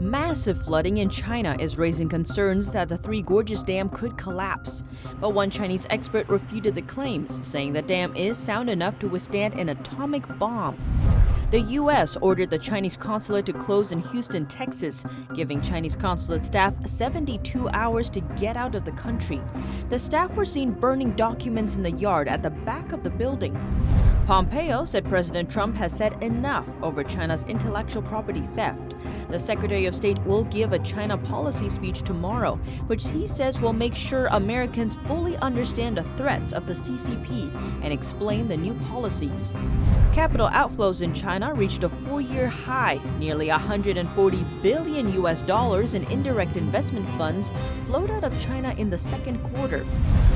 Massive flooding in China is raising concerns that the Three Gorges Dam could collapse. But one Chinese expert refuted the claims, saying the dam is sound enough to withstand an atomic bomb. The U.S. ordered the Chinese consulate to close in Houston, Texas, giving Chinese consulate staff 72 hours to get out of the country. The staff were seen burning documents in the yard at the back of the building. Pompeo said President Trump has said enough over China's intellectual property theft. The Secretary of State will give a China policy speech tomorrow, which he says will make sure Americans fully understand the threats of the CCP and explain the new policies. Capital outflows in China reached a 4-year high. Nearly $140 billion in indirect investment funds flowed out of China in the second quarter.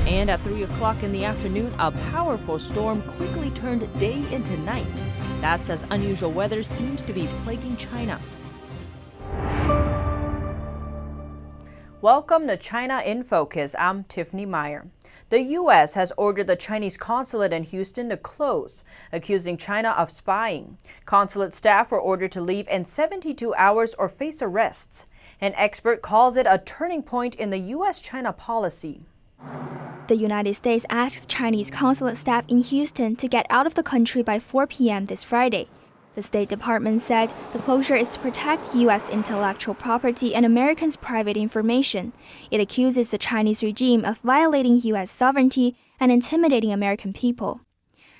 And at 3 o'clock in the afternoon, a powerful storm quickly turned day into night. That's as unusual weather seems to be plaguing China. Welcome to China in Focus. I'm Tiffany Meyer. The U.S. has ordered the Chinese consulate in Houston to close, accusing China of spying. Consulate staff were ordered to leave in 72 hours or face arrests. An expert calls it a turning point in the U.S.-China policy. The United States asked Chinese consulate staff in Houston to get out of the country by 4 p.m. this Friday. The State Department said the closure is to protect U.S. intellectual property and Americans' private information. It accuses the Chinese regime of violating U.S. sovereignty and intimidating American people.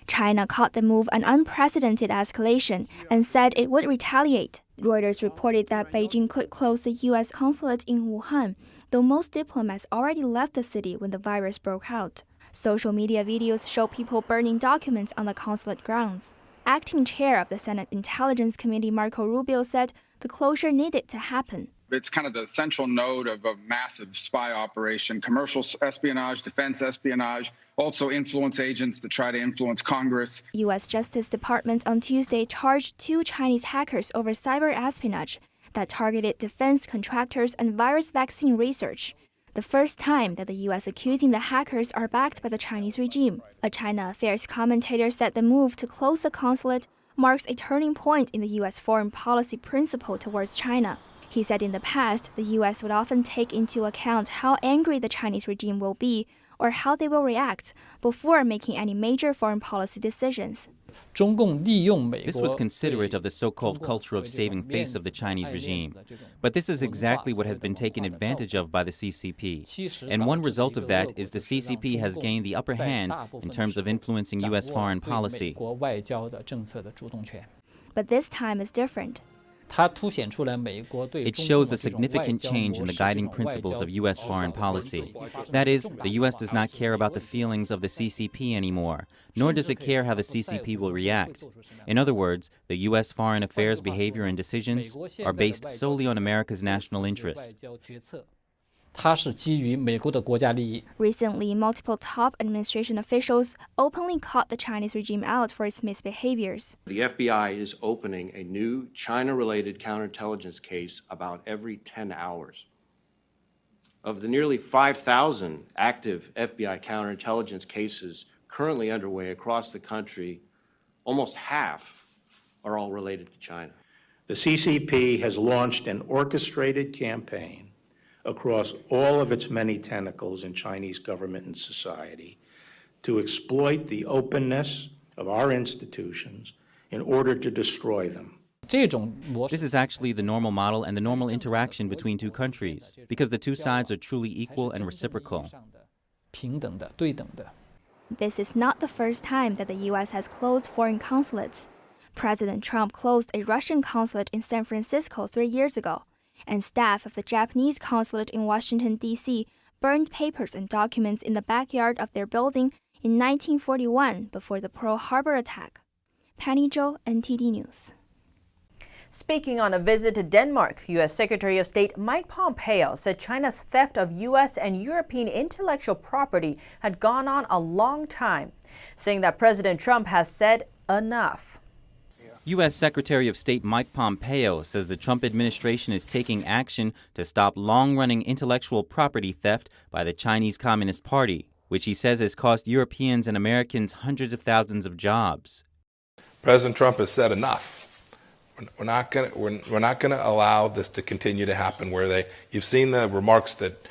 China called the move an unprecedented escalation and said it would retaliate. Reuters reported that Beijing could close the U.S. consulate in Wuhan, though most diplomats already left the city when the virus broke out. Social media videos show people burning documents on the consulate grounds. Acting chair of the Senate Intelligence Committee, Marco Rubio, said the closure needed to happen. It's kind of the central node of a massive spy operation, commercial espionage, defense espionage, also influence agents to try to influence Congress. U.S. Justice Department on Tuesday charged 2 Chinese hackers over cyber espionage that targeted defense contractors and virus vaccine research. The first time that the U.S. accusing the hackers are backed by the Chinese regime. A China affairs commentator said the move to close the consulate marks a turning point in the U.S. foreign policy principle towards China. He said in the past, the U.S. would often take into account how angry the Chinese regime will be or how they will react before making any major foreign policy decisions. This was considerate of the so-called culture of saving face of the Chinese regime. But this is exactly what has been taken advantage of by the CCP. And one result of that is the CCP has gained the upper hand in terms of influencing U.S. foreign policy. But this time is different. It shows a significant change in the guiding principles of U.S. foreign policy. That is, the U.S. does not care about the feelings of the CCP anymore, nor does it care how the CCP will react. In other words, the U.S. foreign affairs behavior and decisions are based solely on America's national interest. Recently, multiple top administration officials openly called the Chinese regime out for its misbehaviors. The FBI is opening a new China-related counterintelligence case about every 10 hours. Of the nearly 5,000 active FBI counterintelligence cases currently underway across the country, almost half are all related to China. The CCP has launched an orchestrated campaign across all of its many tentacles in Chinese government and society to exploit the openness of our institutions in order to destroy them. This is actually the normal model and the normal interaction between two countries, because the two sides are truly equal and reciprocal. This is not the first time that the U.S. has closed foreign consulates. President Trump closed a Russian consulate in San Francisco 3 years ago, and staff of the Japanese consulate in Washington, D.C. burned papers and documents in the backyard of their building in 1941 before the Pearl Harbor attack. Penny Zhou, NTD News. Speaking on a visit to Denmark, U.S. Secretary of State Mike Pompeo said China's theft of U.S. and European intellectual property had gone on a long time, saying that President Trump has said enough. U.S. Secretary of State Mike Pompeo says the Trump administration is taking action to stop long-running intellectual property theft by the Chinese Communist Party, which he says has cost Europeans and Americans hundreds of thousands of jobs. President Trump has said enough. We're not going to allow this to continue to happen. You've seen the remarks that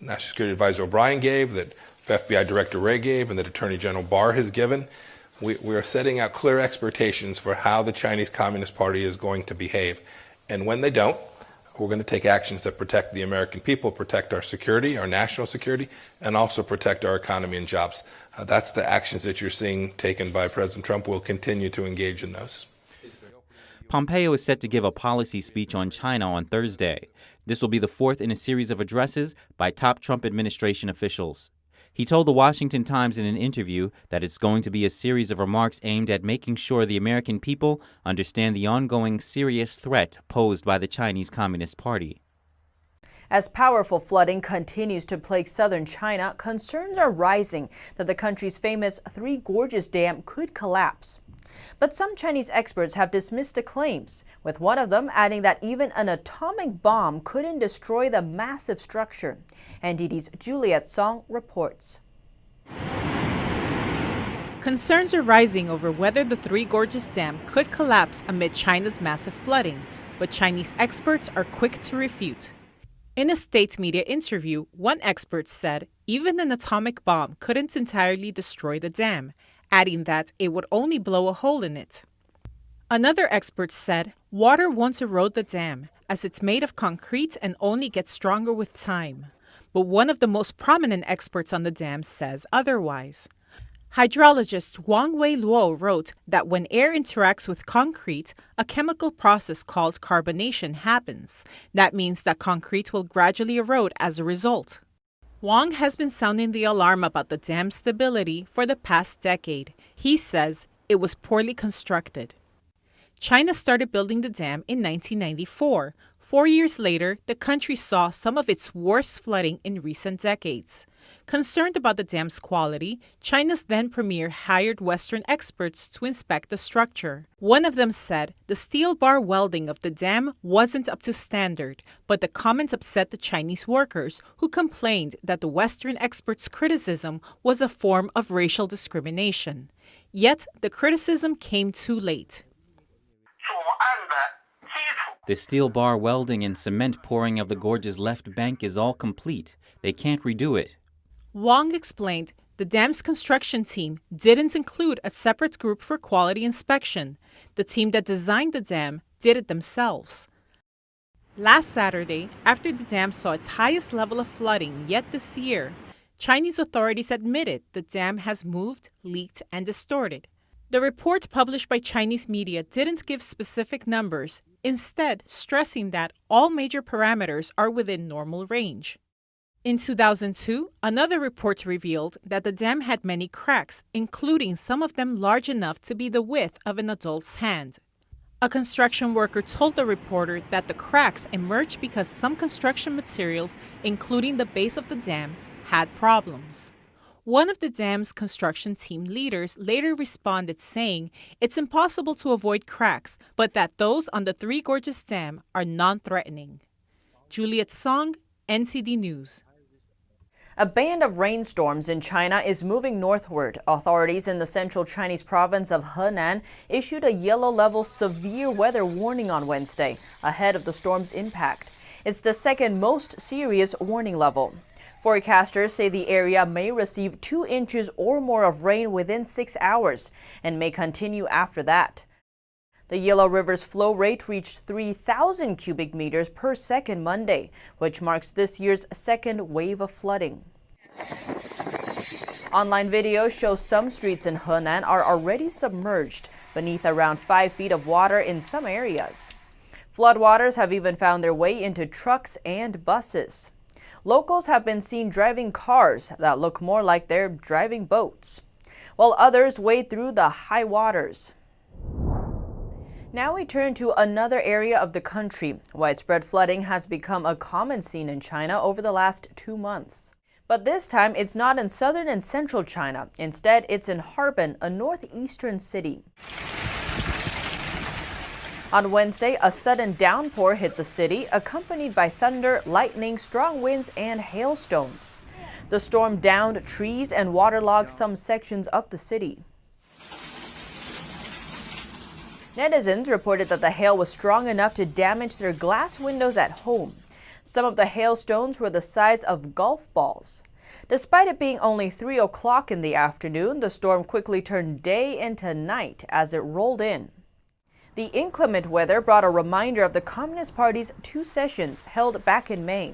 National Security Advisor O'Brien gave, that FBI Director Wray gave, and that Attorney General Barr has given. We are setting out clear expectations for how the Chinese Communist Party is going to behave. And when they don't, we're going to take actions that protect the American people, protect our security, our national security, and also protect our economy and jobs. That's the actions that you're seeing taken by President Trump. We'll continue to engage in those. Pompeo is set to give a policy speech on China on Thursday. This will be the fourth in a series of addresses by top Trump administration officials. He told the Washington Times in an interview that it's going to be a series of remarks aimed at making sure the American people understand the ongoing serious threat posed by the Chinese Communist Party. As powerful flooding continues to plague southern China, concerns are rising that the country's famous Three Gorges Dam could collapse. But some Chinese experts have dismissed the claims, with one of them adding that even an atomic bomb couldn't destroy the massive structure. NDD's Juliet Song reports. Concerns are rising over whether the Three Gorges Dam could collapse amid China's massive flooding, but Chinese experts are quick to refute. In a state media interview, one expert said even an atomic bomb couldn't entirely destroy the dam, adding that it would only blow a hole in it. Another expert said water won't erode the dam, as it's made of concrete and only gets stronger with time. But one of the most prominent experts on the dam says otherwise. Hydrologist Wang Wei-luo wrote that when air interacts with concrete, a chemical process called carbonation happens. That means that concrete will gradually erode as a result. Wang has been sounding the alarm about the dam's stability for the past decade. He says it was poorly constructed. China started building the dam in 1994. 4 years later, the country saw some of its worst flooding in recent decades. Concerned about the dam's quality, China's then premier hired Western experts to inspect the structure. One of them said the steel bar welding of the dam wasn't up to standard, but the comment upset the Chinese workers, who complained that the Western experts' criticism was a form of racial discrimination. Yet, the criticism came too late. The steel bar welding and cement pouring of the gorge's left bank is all complete. They can't redo it. Wang explained the dam's construction team didn't include a separate group for quality inspection. The team that designed the dam did it themselves. Last Saturday, after the dam saw its highest level of flooding yet this year, Chinese authorities admitted the dam has moved, leaked, and distorted. The report published by Chinese media didn't give specific numbers, instead stressing that all major parameters are within normal range. In 2002, another report revealed that the dam had many cracks, including some of them large enough to be the width of an adult's hand. A construction worker told the reporter that the cracks emerged because some construction materials, including the base of the dam, had problems. One of the dam's construction team leaders later responded saying it's impossible to avoid cracks, but that those on the Three Gorges Dam are non-threatening. Juliet Song, NTD News. A band of rainstorms in China is moving northward. Authorities in the central Chinese province of Henan issued a yellow-level severe weather warning on Wednesday, ahead of the storm's impact. It's the second most serious warning level. Forecasters say the area may receive 2 inches or more of rain within 6 hours and may continue after that. The Yellow River's flow rate reached 3,000 cubic meters per second Monday, which marks this year's second wave of flooding. Online video shows some streets in Henan are already submerged beneath around 5 feet of water in some areas. Floodwaters have even found their way into trucks and buses. Locals have been seen driving cars that look more like they're driving boats, while others wade through the high waters. Now we turn to another area of the country. Widespread flooding has become a common scene in China over the last 2 months. But this time, it's not in southern and central China. Instead, it's in Harbin, a northeastern city. On Wednesday, a sudden downpour hit the city, accompanied by thunder, lightning, strong winds, and hailstones. The storm downed trees and waterlogged some sections of the city. Netizens reported that the hail was strong enough to damage their glass windows at home. Some of the hailstones were the size of golf balls. Despite it being only 3 o'clock in the afternoon, the storm quickly turned day into night as it rolled in. The inclement weather brought a reminder of the Communist Party's 2 sessions held back in May.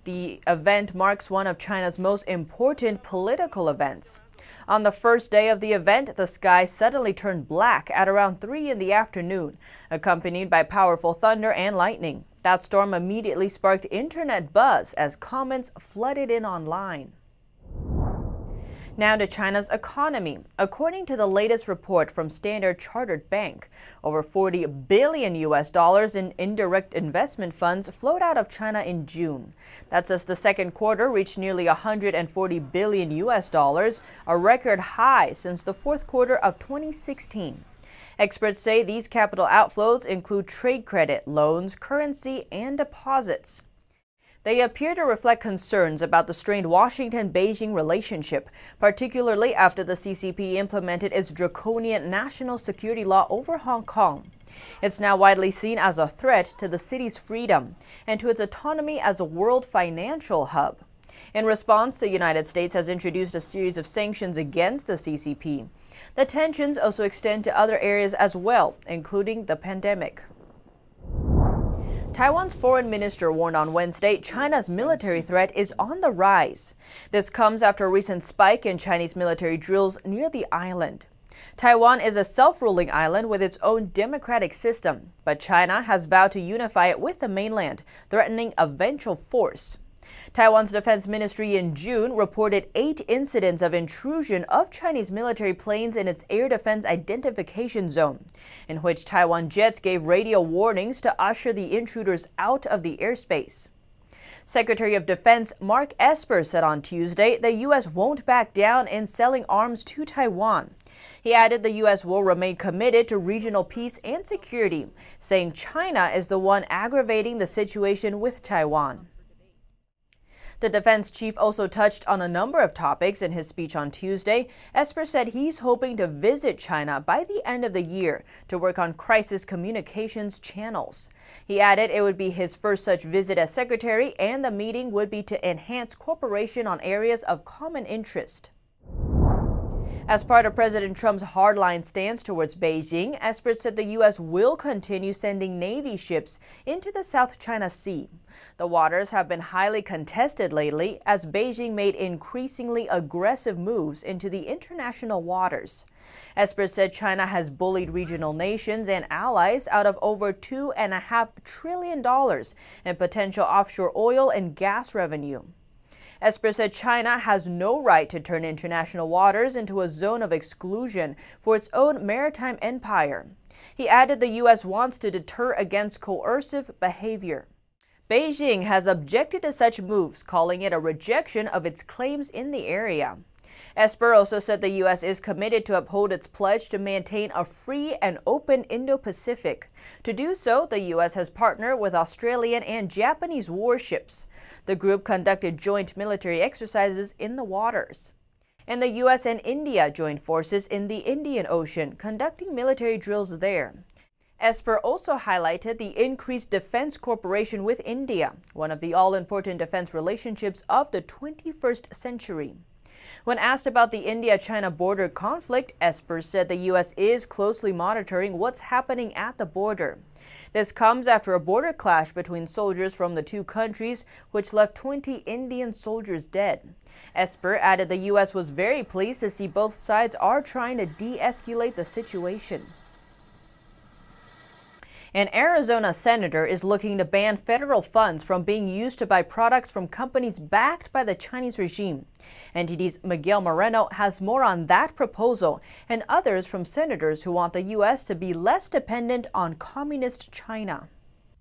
The event marks one of China's most important political events. On the first day of the event, the sky suddenly turned black at around 3 in the afternoon, accompanied by powerful thunder and lightning. That storm immediately sparked internet buzz as comments flooded in online. Now to China's economy. According to the latest report from Standard Chartered Bank, over $40 billion in indirect investment funds flowed out of China in June. That's as the second quarter reached nearly $140 billion, a record high since the fourth quarter of 2016. Experts say these capital outflows include trade credit, loans, currency, and deposits. They appear to reflect concerns about the strained Washington-Beijing relationship, particularly after the CCP implemented its draconian national security law over Hong Kong. It's now widely seen as a threat to the city's freedom and to its autonomy as a world financial hub. In response, the United States has introduced a series of sanctions against the CCP. The tensions also extend to other areas as well, including the pandemic. Taiwan's foreign minister warned on Wednesday China's military threat is on the rise. This comes after a recent spike in Chinese military drills near the island. Taiwan is a self-ruling island with its own democratic system, but China has vowed to unify it with the mainland, threatening eventual force. Taiwan's defense ministry in June reported 8 incidents of intrusion of Chinese military planes in its air defense identification zone, in which Taiwan jets gave radio warnings to usher the intruders out of the airspace. Secretary of Defense Mark Esper said on Tuesday the U.S. won't back down in selling arms to Taiwan. He added the U.S. will remain committed to regional peace and security, saying China is the one aggravating the situation with Taiwan. The defense chief also touched on a number of topics in his speech on Tuesday. Esper said he's hoping to visit China by the end of the year to work on crisis communications channels. He added it would be his first such visit as secretary, and the meeting would be to enhance cooperation on areas of common interest. As part of President Trump's hardline stance towards Beijing, experts said the U.S. will continue sending Navy ships into the South China Sea. The waters have been highly contested lately as Beijing made increasingly aggressive moves into the international waters. Experts said China has bullied regional nations and allies out of over $2.5 trillion in potential offshore oil and gas revenue. Esper said China has no right to turn international waters into a zone of exclusion for its own maritime empire. He added the U.S. wants to deter against coercive behavior. Beijing has objected to such moves, calling it a rejection of its claims in the area. Esper also said the U.S. is committed to uphold its pledge to maintain a free and open Indo-Pacific. To do so, the U.S. has partnered with Australian and Japanese warships. The group conducted joint military exercises in the waters. And the U.S. and India joined forces in the Indian Ocean, conducting military drills there. Esper also highlighted the increased defense cooperation with India, one of the all-important defense relationships of the 21st century. When asked about the India-China border conflict, Esper said the U.S. is closely monitoring what's happening at the border. This comes after a border clash between soldiers from the two countries, which left 20 Indian soldiers dead. Esper added the U.S. was very pleased to see both sides are trying to de-escalate the situation. An Arizona senator is looking to ban federal funds from being used to buy products from companies backed by the Chinese regime. NTD's Miguel Moreno has more on that proposal and others from senators who want the U.S. to be less dependent on communist China.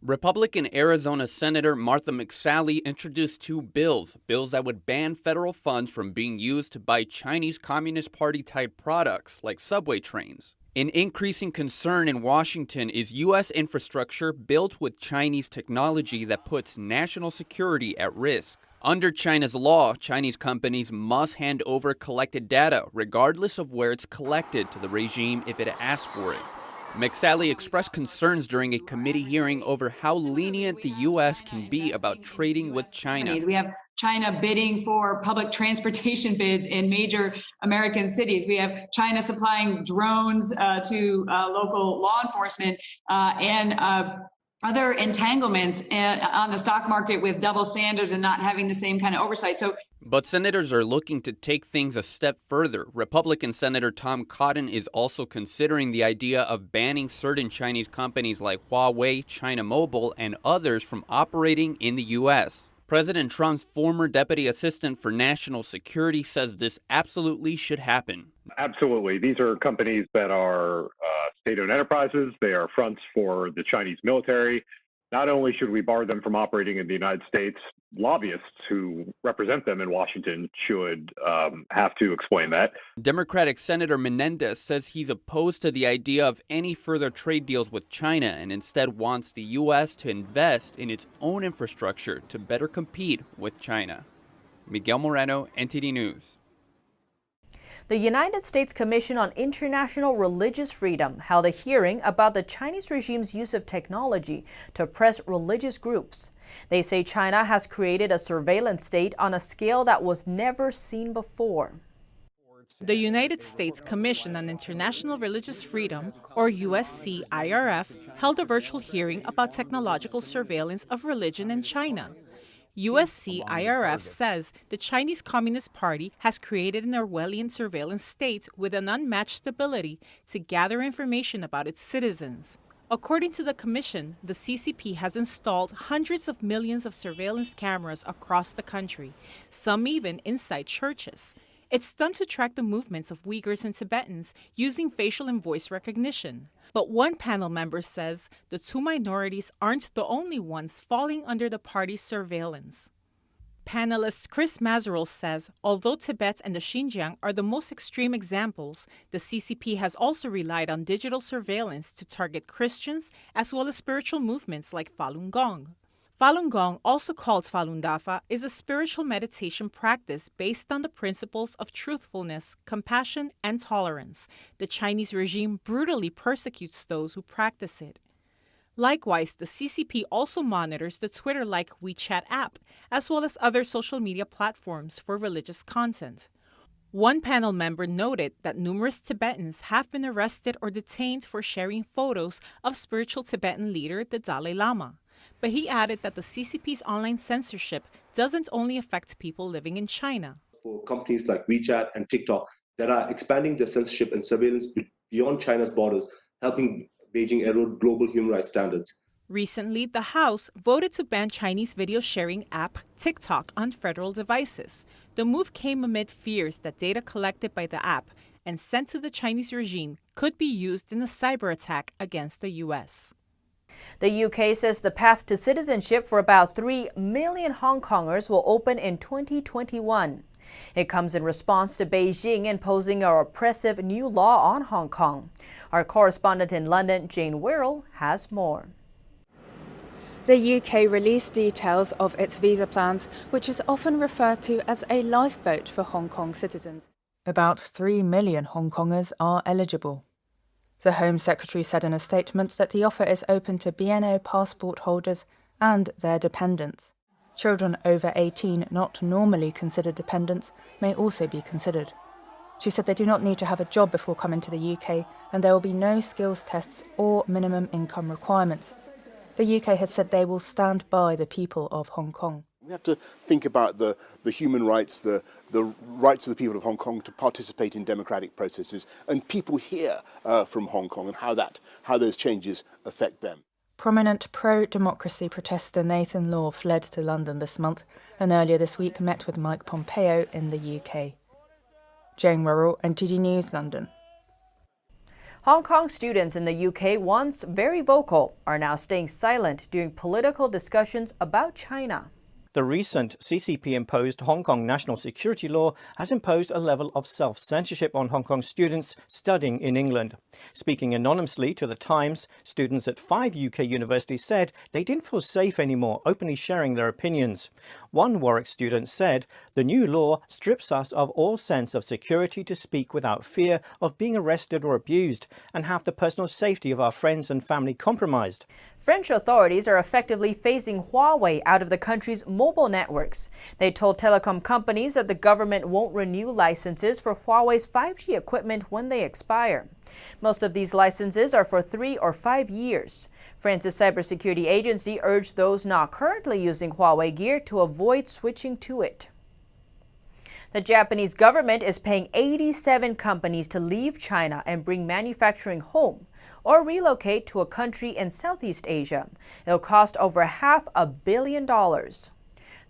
Republican Arizona Senator Martha McSally introduced 2 bills that would ban federal funds from being used to buy Chinese Communist Party-type products like subway trains. An increasing concern in Washington is U.S. infrastructure built with Chinese technology that puts national security at risk. Under China's law, Chinese companies must hand over collected data, regardless of where it's collected, to the regime if it asks for it. McSally expressed concerns during a committee hearing over how lenient the U.S. can be about trading with China. We have China bidding for public transportation bids in major American cities. We have China supplying drones to local law enforcement and other entanglements on the stock market with double standards and not having the same kind of oversight. But senators are looking to take things a step further. Republican Senator Tom Cotton is also considering the idea of banning certain Chinese companies like Huawei, China Mobile, and others from operating in the U.S. President Trump's former deputy assistant for national security says this absolutely should happen. Absolutely. These are companies that are state-owned enterprises. They are fronts for the Chinese military. Not only should we bar them from operating in the United States, lobbyists who represent them in Washington should have to explain that. Democratic Senator Menendez says he's opposed to the idea of any further trade deals with China and instead wants the U.S. to invest in its own infrastructure to better compete with China. Miguel Moreno, NTD News. The United States Commission on International Religious Freedom held a hearing about the Chinese regime's use of technology to oppress religious groups. They say China has created a surveillance state on a scale that was never seen before. The United States Commission on International Religious Freedom, or USCIRF, held a virtual hearing about technological surveillance of religion in China. USCIRF says the Chinese Communist Party has created an Orwellian surveillance state with an unmatched ability to gather information about its citizens. According to the Commission, the CCP has installed hundreds of millions of surveillance cameras across the country, some even inside churches. It's done to track the movements of Uyghurs and Tibetans using facial and voice recognition. But one panel member says the two minorities aren't the only ones falling under the party's surveillance. Panelist Chris Mazerel says although Tibet and the Xinjiang are the most extreme examples, the CCP has also relied on digital surveillance to target Christians as well as spiritual movements like Falun Gong. Falun Gong, also called Falun Dafa, is a spiritual meditation practice based on the principles of truthfulness, compassion, and tolerance. The Chinese regime brutally persecutes those who practice it. Likewise, the CCP also monitors the Twitter-like WeChat app, as well as other social media platforms for religious content. One panel member noted that numerous Tibetans have been arrested or detained for sharing photos of spiritual Tibetan leader the Dalai Lama. But he added that the CCP's online censorship doesn't only affect people living in China. For companies like WeChat and TikTok that are expanding their censorship and surveillance beyond China's borders, helping Beijing erode global human rights standards. Recently, the House voted to ban Chinese video sharing app TikTok on federal devices. The move came amid fears that data collected by the app and sent to the Chinese regime could be used in a cyber attack against the U.S. The UK says the path to citizenship for about 3 million Hong Kongers will open in 2021. It comes in response to Beijing imposing a oppressive new law on Hong Kong. Our correspondent in London, Jane Wirrell, has more. The UK released details of its visa plans, which is often referred to as a lifeboat for Hong Kong citizens. About 3 million Hong Kongers are eligible. The Home Secretary said in a statement that the offer is open to BNO passport holders and their dependents. Children over 18 not normally considered dependents may also be considered. She said they do not need to have a job before coming to the UK, and there will be no skills tests or minimum income requirements. The UK has said they will stand by the people of Hong Kong. We have to think about the human rights, the rights of the people of Hong Kong to participate in democratic processes, and people here from Hong Kong, and how those changes affect them. Prominent pro-democracy protester Nathan Law fled to London this month and earlier this week met with Mike Pompeo in the UK. Jane Wirrell, NTD News, London. Hong Kong students in the UK, once very vocal, are now staying silent during political discussions about China. The recent CCP-imposed Hong Kong national security law has imposed a level of self-censorship on Hong Kong students studying in England. Speaking anonymously to The Times, students at 5 UK universities said they didn't feel safe anymore openly sharing their opinions. One Warwick student said, "The new law strips us of all sense of security to speak without fear of being arrested or abused and have the personal safety of our friends and family compromised." French authorities are effectively phasing Huawei out of the country's mobile networks. They told telecom companies that the government won't renew licenses for Huawei's 5G equipment when they expire. Most of these licenses are for 3 or 5 years. France's cybersecurity agency urged those not currently using Huawei gear to avoid switching to it. The Japanese government is paying 87 companies to leave China and bring manufacturing home or relocate to a country in Southeast Asia. It'll cost over $500 million.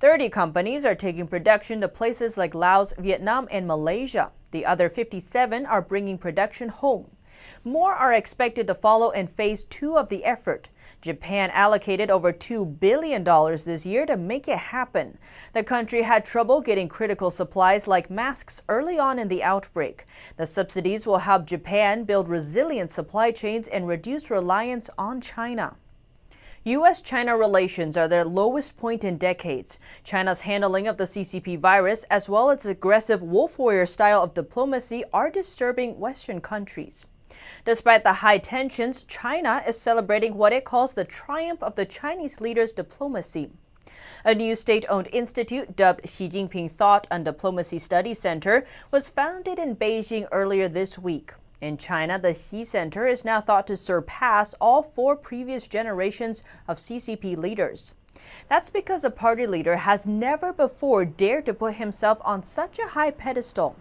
30 companies are taking production to places like Laos, Vietnam, and Malaysia. The other 57 are bringing production home. More are expected to follow in phase 2 of the effort. Japan allocated over $2 billion this year to make it happen. The country had trouble getting critical supplies like masks early on in the outbreak. The subsidies will help Japan build resilient supply chains and reduce reliance on China. U.S.-China relations are their lowest point in decades. China's handling of the CCP virus, as well as its aggressive wolf warrior style of diplomacy, are disturbing Western countries. Despite the high tensions, China is celebrating what it calls the triumph of the Chinese leader's diplomacy. A new state-owned institute dubbed Xi Jinping Thought and Diplomacy Study Center was founded in Beijing earlier this week. In China, the Xi Center is now thought to surpass all 4 previous generations of CCP leaders. That's because a party leader has never before dared to put himself on such a high pedestal.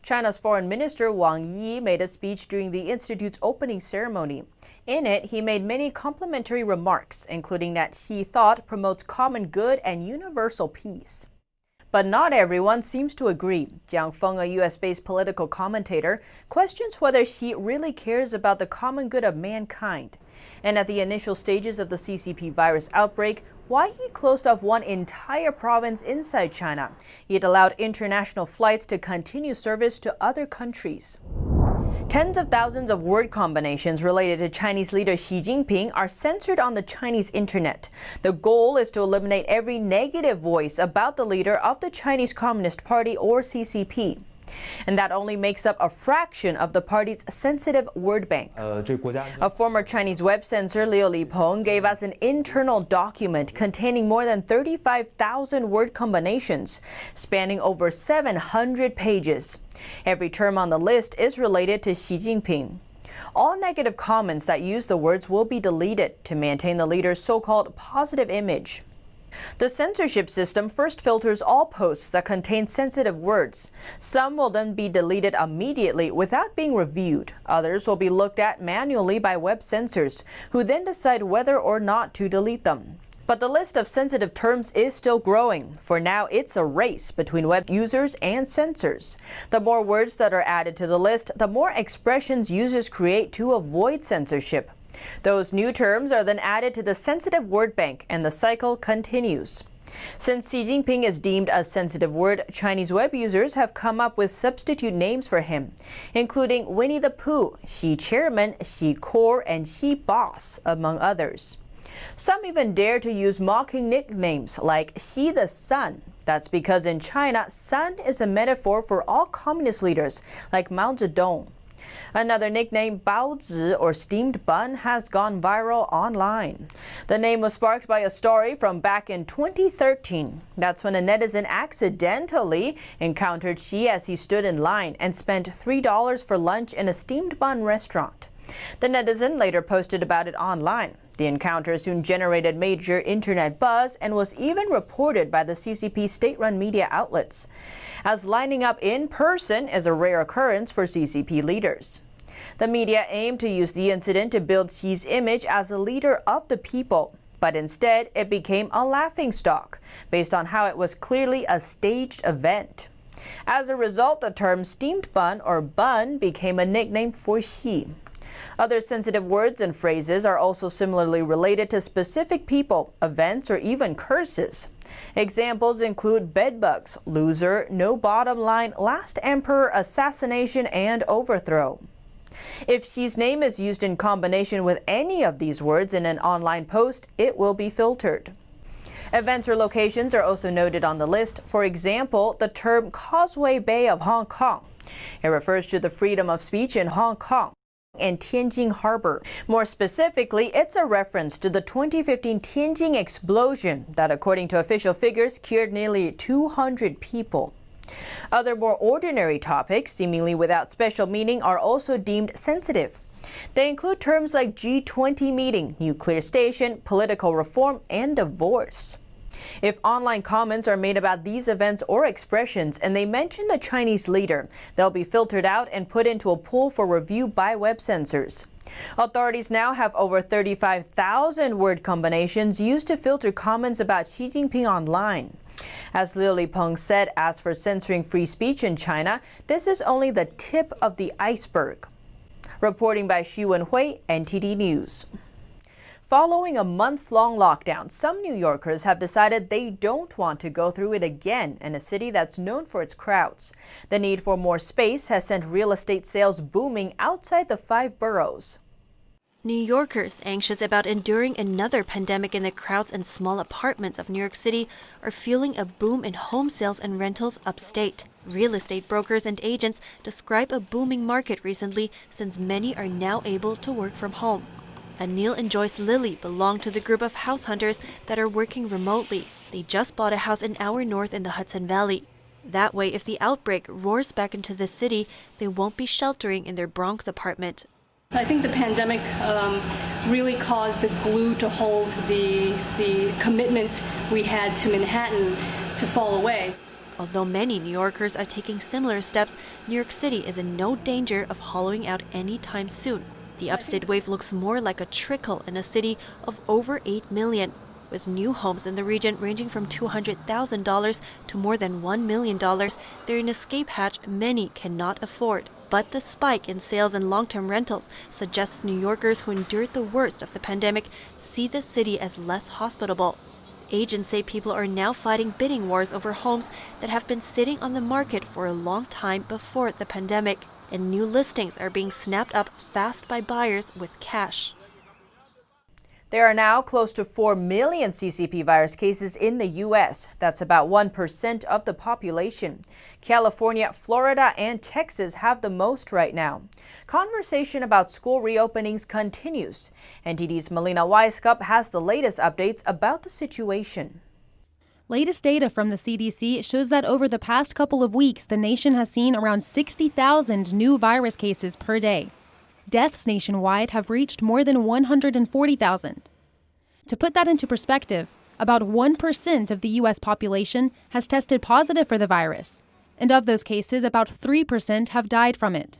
China's Foreign Minister Wang Yi made a speech during the institute's opening ceremony. In it, he made many complimentary remarks, including that Xi thought promotes common good and universal peace. But not everyone seems to agree. Jiang Feng, a U.S.-based political commentator, questions whether Xi really cares about the common good of mankind. And at the initial stages of the CCP virus outbreak, why he closed off one entire province inside China, yet allowed international flights to continue service to other countries. Tens of thousands of word combinations related to Chinese leader Xi Jinping are censored on the Chinese internet. The goal is to eliminate every negative voice about the leader of the Chinese Communist Party, or CCP. And that only makes up a fraction of the party's sensitive word bank. A former Chinese web censor, Liu Lipeng, gave us an internal document containing more than 35,000 word combinations, spanning over 700 pages. Every term on the list is related to Xi Jinping. All negative comments that use the words will be deleted to maintain the leader's so-called positive image. The censorship system first filters all posts that contain sensitive words. Some will then be deleted immediately without being reviewed. Others will be looked at manually by web censors, who then decide whether or not to delete them. But the list of sensitive terms is still growing. For now, it's a race between web users and censors. The more words that are added to the list, the more expressions users create to avoid censorship. Those new terms are then added to the sensitive word bank, and the cycle continues. Since Xi Jinping is deemed a sensitive word, Chinese web users have come up with substitute names for him, including Winnie the Pooh, Xi Chairman, Xi Core, and Xi Boss, among others. Some even dare to use mocking nicknames like Xi the Sun. That's because in China, sun is a metaphor for all communist leaders like Mao Zedong. Another nickname, Baozi, or steamed bun, has gone viral online. The name was sparked by a story from back in 2013. That's when a netizen accidentally encountered Xi as he stood in line and spent $3 for lunch in a steamed bun restaurant. The netizen later posted about it online. The encounter soon generated major internet buzz and was even reported by the CCP state-run media outlets, as lining up in person is a rare occurrence for CCP leaders. The media aimed to use the incident to build Xi's image as a leader of the people, but instead it became a laughingstock based on how it was clearly a staged event. As a result, the term steamed bun or bun became a nickname for Xi. Other sensitive words and phrases are also similarly related to specific people, events, or even curses. Examples include bedbugs, loser, no bottom line, last emperor, assassination, and overthrow. If Xi's name is used in combination with any of these words in an online post, it will be filtered. Events or locations are also noted on the list. For example, the term Causeway Bay of Hong Kong. It refers to the freedom of speech in Hong Kong and Tianjin Harbor. More specifically, it's a reference to the 2015 Tianjin explosion that, according to official figures, killed nearly 200 people. Other more ordinary topics, seemingly without special meaning, are also deemed sensitive. They include terms like G20 meeting, nuclear station, political reform, and divorce. If online comments are made about these events or expressions and they mention the Chinese leader, they'll be filtered out and put into a pool for review by web censors. Authorities now have over 35,000 word combinations used to filter comments about Xi Jinping online. As Lily Peng said, as for censoring free speech in China, this is only the tip of the iceberg. Reporting by Xu Wenhui, NTD News. Following a months-long lockdown, some New Yorkers have decided they don't want to go through it again in a city that's known for its crowds. The need for more space has sent real estate sales booming outside the 5 boroughs. New Yorkers anxious about enduring another pandemic in the crowds and small apartments of New York City are feeling a boom in home sales and rentals upstate. Real estate brokers and agents describe a booming market recently since many are now able to work from home. Anil and Joyce Lilly belong to the group of house hunters that are working remotely. They just bought a house an hour north in the Hudson Valley. That way, if the outbreak roars back into the city, they won't be sheltering in their Bronx apartment. I think the pandemic really caused the glue to hold the commitment we had to Manhattan to fall away. Although many New Yorkers are taking similar steps, New York City is in no danger of hollowing out anytime soon. The upstate wave looks more like a trickle in a city of over 8 million, with new homes in the region ranging from $200,000 to more than $1 million. They're an escape hatch many cannot afford. But the spike in sales and long-term rentals suggests New Yorkers who endured the worst of the pandemic see the city as less hospitable. Agents say people are now fighting bidding wars over homes that have been sitting on the market for a long time before the pandemic, and new listings are being snapped up fast by buyers with cash. There are now close to 4 million CCP virus cases in the U.S. That's about 1% of the population. California, Florida, and Texas have the most right now. Conversation about school reopenings continues. NTD's Melina Weiskup has the latest updates about the situation. Latest data from the CDC shows that over the past couple of weeks, the nation has seen around 60,000 new virus cases per day. Deaths nationwide have reached more than 140,000. To put that into perspective, about 1% of the U.S. population has tested positive for the virus, and of those cases, about 3% have died from it.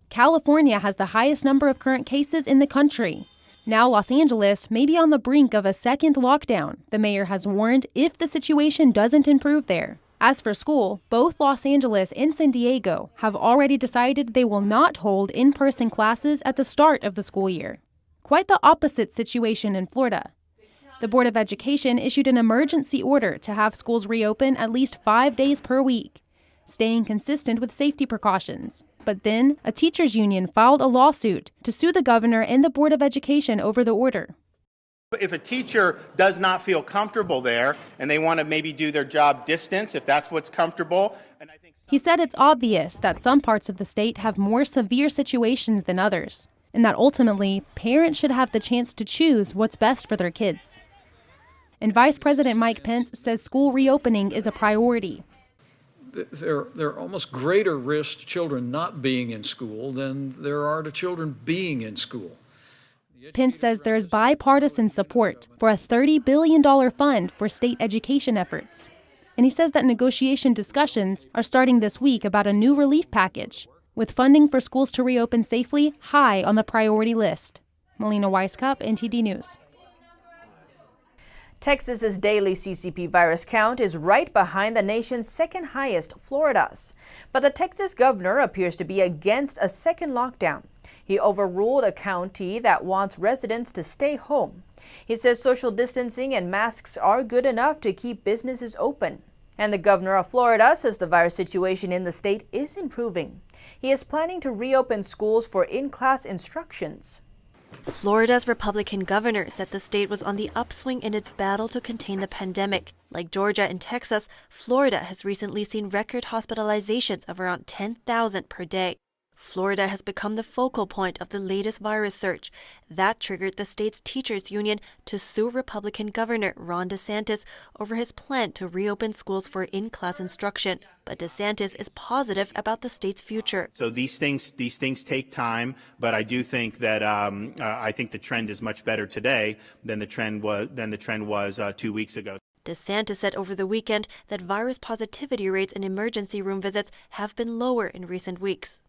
California has the highest number of current cases in the country. Now Los Angeles may be on the brink of a second lockdown, the mayor has warned, if the situation doesn't improve there. As for school, both Los Angeles and San Diego have already decided they will not hold in-person classes at the start of the school year. Quite the opposite situation in Florida. The Board of Education issued an emergency order to have schools reopen at least 5 days per week, staying consistent with safety precautions. But then, a teachers' union filed a lawsuit to sue the governor and the Board of Education over the order. If a teacher does not feel comfortable there and they want to maybe do their job distance, if that's what's comfortable. He said it's obvious that some parts of the state have more severe situations than others, and that ultimately, parents should have the chance to choose what's best for their kids. And Vice President Mike Pence says school reopening is a priority. There are almost greater risks to children not being in school than there are to children being in school. Pence says there is bipartisan support for a $30 billion fund for state education efforts. And he says that negotiation discussions are starting this week about a new relief package, with funding for schools to reopen safely high on the priority list. Melina Weiskup, NTD News. Texas's daily CCP virus count is right behind the nation's second highest, Florida's. But the Texas governor appears to be against a second lockdown. He overruled a county that wants residents to stay home. He says social distancing and masks are good enough to keep businesses open. And the governor of Florida says the virus situation in the state is improving. He is planning to reopen schools for in-class instructions. Florida's Republican governor said the state was on the upswing in its battle to contain the pandemic. Like Georgia and Texas, Florida has recently seen record hospitalizations of around 10,000 per day. Florida has become the focal point of the latest virus surge. That triggered the state's teachers union to sue Republican Governor Ron DeSantis over his plan to reopen schools for in-class instruction. But DeSantis is positive about the state's future. So these things take time, but I do think that I think the trend is much better today than the trend was 2 weeks ago. DeSantis said over the weekend that virus positivity rates in emergency room visits have been lower in recent weeks.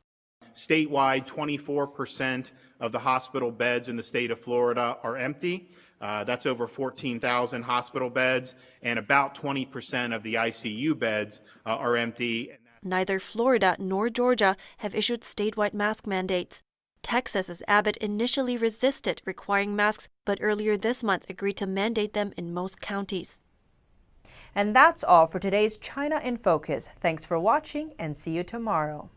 Statewide, 24% of the hospital beds in the state of Florida are empty. That's over 14,000 hospital beds, and about 20% of the ICU beds are empty. Neither Florida nor Georgia have issued statewide mask mandates. Texas's Abbott initially resisted requiring masks, but earlier this month agreed to mandate them in most counties. And that's all for today's China in Focus. Thanks for watching and see you tomorrow.